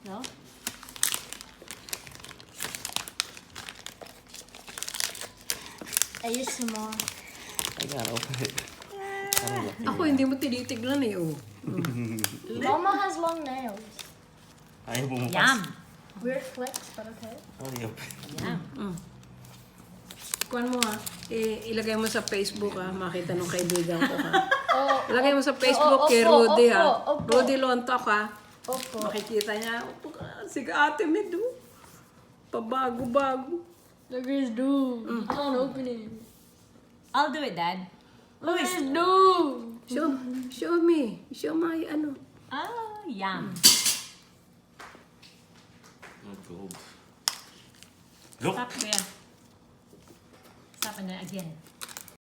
No? I use some more. I gotta open it. I don't look Ako, hindi mo tinitignan eh, oh. Mama has long nails. Ayaw bumukas. Yum. Weird flex, but okay. Oh, you open. Yum. Kuhan mo ha, ilagay mo sa Facebook ha, makita nung kaibigan ko ha. Oh, Ilagay mo sa Facebook kay opo, Rudy ha. opo. Rudy Lontok ha. opo. Makikita niya, opo ka, sige ate Medu. Pabago-bago. Look at his dude. I can't open it. I'll do it, Dad. Look at his dude. Show me. Show my ano. Oh, yum. Oh, gold. Look. Stop, Kuya. Stop and then again.